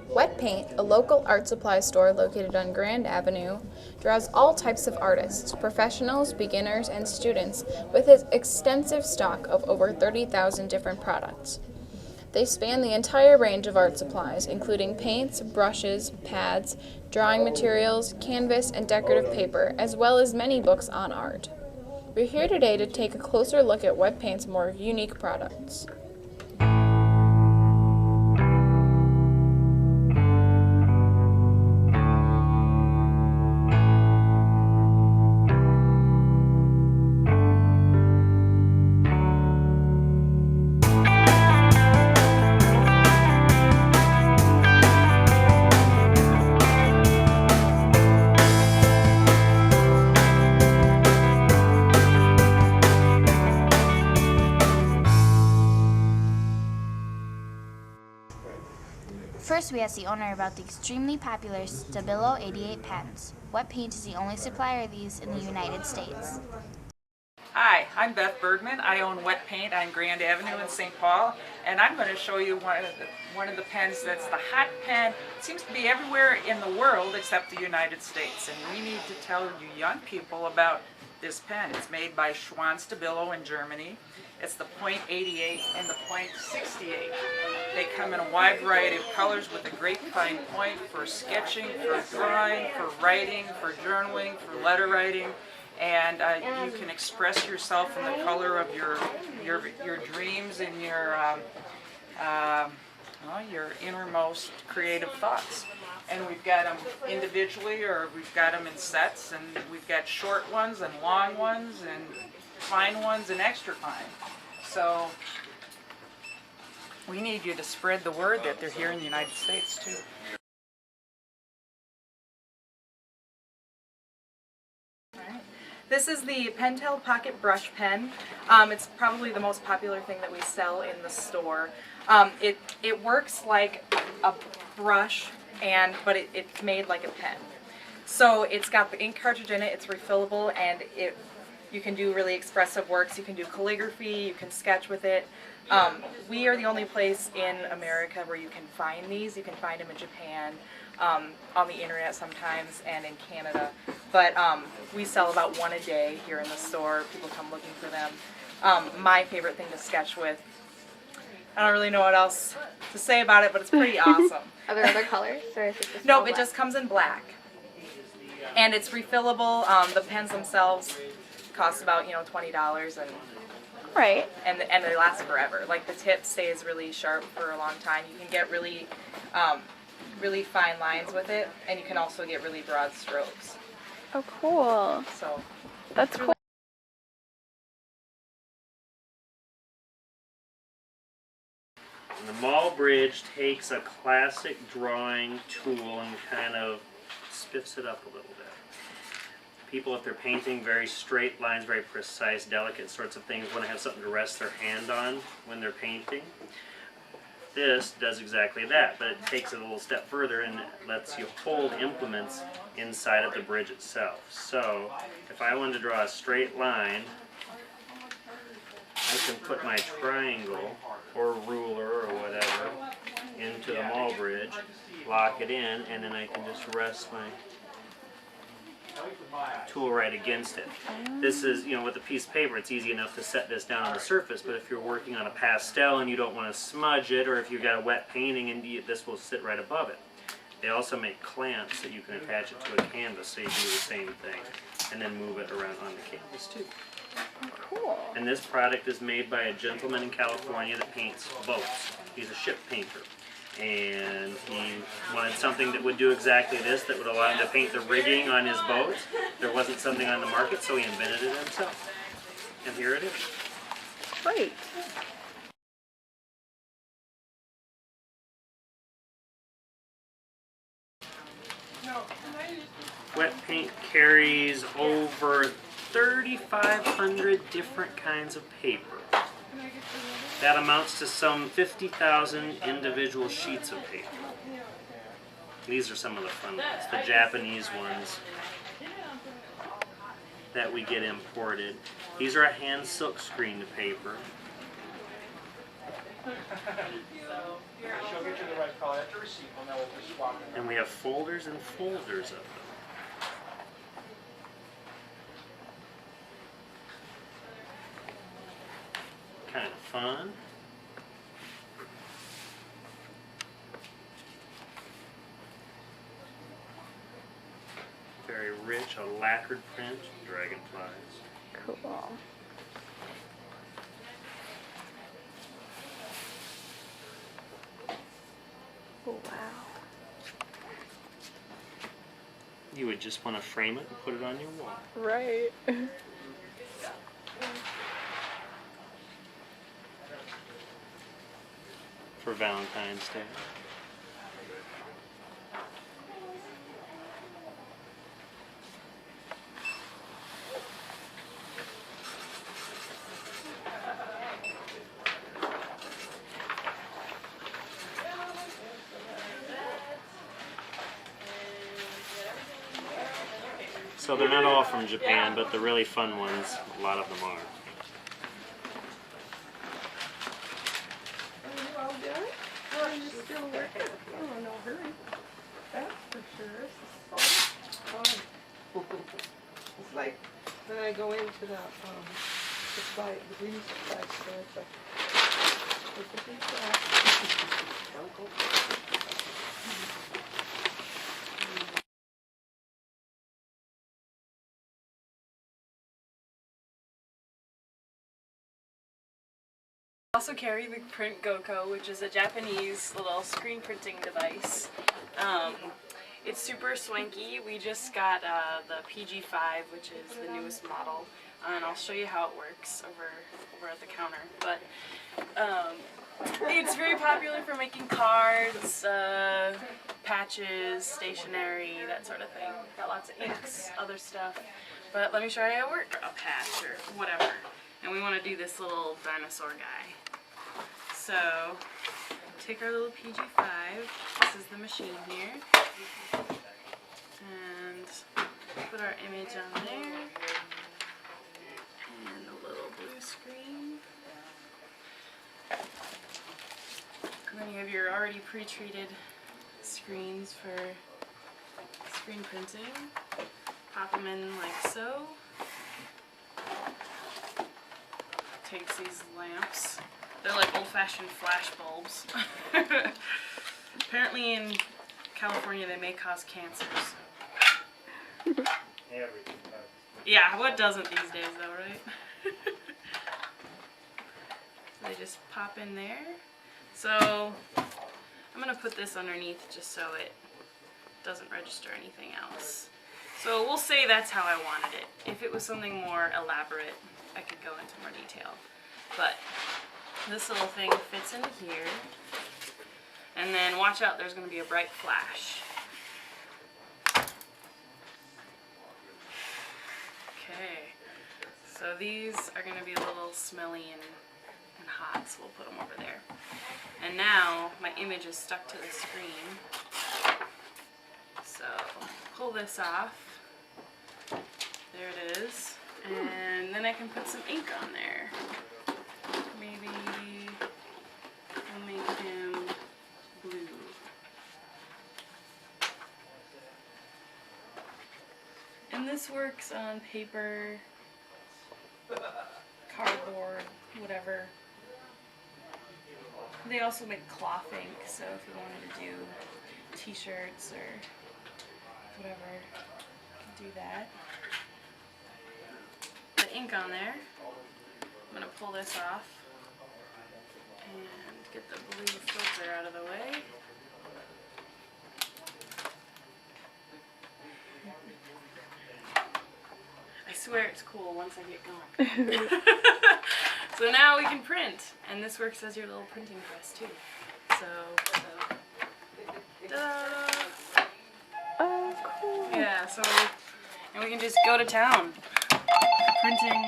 Wet Paint, a local art supply store located on Grand Avenue, draws all types of artists, professionals, beginners, and students with its extensive stock of over 30,000 different products. They span the entire range of art supplies, including paints, brushes, pads, drawing materials, canvas, and decorative paper, as well as many books on art. We're here today to take a closer look at Wet Paint's more unique products. First, we asked the owner about the extremely popular Stabilo 88 pens. Wet Paint is the only supplier of these in the United States. Hi, I'm Beth Bergman. I own Wet Paint on Grand Avenue in St. Paul, and I'm going to show you one of the pens that's the hot pen. It seems to be everywhere in the world except the United States, and we need to tell you young people about this pen. It's made by Schwann Stabilo in Germany. It's the .88 and the .68. They come in a wide variety of colors with a great fine point for sketching, for drawing, for writing, for journaling, for letter writing. And you can express yourself in the color of your dreams and your innermost creative thoughts. And we've got them individually, or we've got them in sets, and we've got short ones and long ones and fine ones and extra fine. So we need you to spread the word that they're here in the United States too. This is the Pentel Pocket Brush Pen. It's probably the most popular thing that we sell in the store. It works like a brush, but it's made like a pen. So it's got the ink cartridge in it, it's refillable, and you can do really expressive works. You can do calligraphy, you can sketch with it. We are the only place in America where you can find these. You can find them in Japan, on the internet sometimes, and in Canada. But we sell about one a day here in the store. People come looking for them. My favorite thing to sketch with, I don't really know what else to say about it, but it's pretty awesome. Are there other colors? Or is it just No, it just comes in black. And it's refillable. The pens themselves cost about $20, Right. and they last forever. Like the tip stays really sharp for a long time. You can get really fine lines with it, and you can also get really broad strokes. Oh, cool. So That's cool. The M.I.T.Y bridge takes a classic drawing tool and kind of spiffs it up a little bit. People, if they're painting very straight lines, very precise, delicate sorts of things, want to have something to rest their hand on when they're painting. This does exactly that, but it takes it a little step further and lets you hold implements inside of the bridge itself. So, if I wanted to draw a straight line, I can put my triangle or ruler or whatever into the M.I.T.Y bridge, lock it in, and then I can just rest my tool right against it. This is, with a piece of paper, it's easy enough to set this down on the surface, but if you're working on a pastel and you don't want to smudge it, or if you've got a wet painting, and this will sit right above it. They also make clamps that you can attach it to a canvas, so you can do the same thing, and then move it around on the canvas too. Cool. And this product is made by a gentleman in California that paints boats. He's a ship painter. And he wanted something that would do exactly this, that would allow him to paint the rigging on his boats. There wasn't something on the market, so he invented it himself. And here it is. Great. Wet Paint carries over 3,500 different kinds of paper. That amounts to some 50,000 individual sheets of paper. These are some of the fun ones, the Japanese ones that we get imported. These are a hand silk screened paper. She'll get you the right color. And we have folders and folders of them. Kind of fun. Very rich, a lacquered print, dragonflies. Cool. Oh, wow. You would just want to frame it and put it on your wall. Right. For Valentine's Day. So they're not all from Japan, but the really fun ones, a lot of them are. Oh, no hurry. That's for sure. It's like when I go into the green supply store, it's like, look at these Uncle. I also carry the Print Goko, which is a Japanese little screen printing device. It's super swanky. We just got the PG5, which is the newest model, and I'll show you how it works over at the counter. But it's very popular for making cards, patches, stationery, that sort of thing. Got lots of inks, other stuff. But let me show you how it works. A patch or whatever. And we want to do this little dinosaur guy. So, take our little PG5, this is the machine here, and put our image on there, and a little blue screen. And then you have your already pre-treated screens for screen printing. Pop them in like so. Takes these lamps. They're like old-fashioned flash bulbs. Apparently in California they may cause cancers. Everything does. Yeah, what doesn't these days though, right? They just pop in there. So I'm gonna put this underneath just so it doesn't register anything else. So we'll say that's how I wanted it. If it was something more elaborate, I could go into more detail. But this little thing fits in here, and then watch out, there's going to be a bright flash. Okay, so these are going to be a little smelly and hot, so we'll put them over there. And now my image is stuck to the screen, so pull this off. There it is, and then I can put some ink on there. Maybe we'll make him blue. And this works on paper, cardboard, whatever. They also make cloth ink, so if you wanted to do t-shirts or whatever, you can do that. The ink on there. I'm going to pull this off and get the blue filter out of the way. I swear it's cool once I get going. So now we can print, and this works as your little printing press too. So ta-da! Oh, cool. Yeah, so, and we can just go to town printing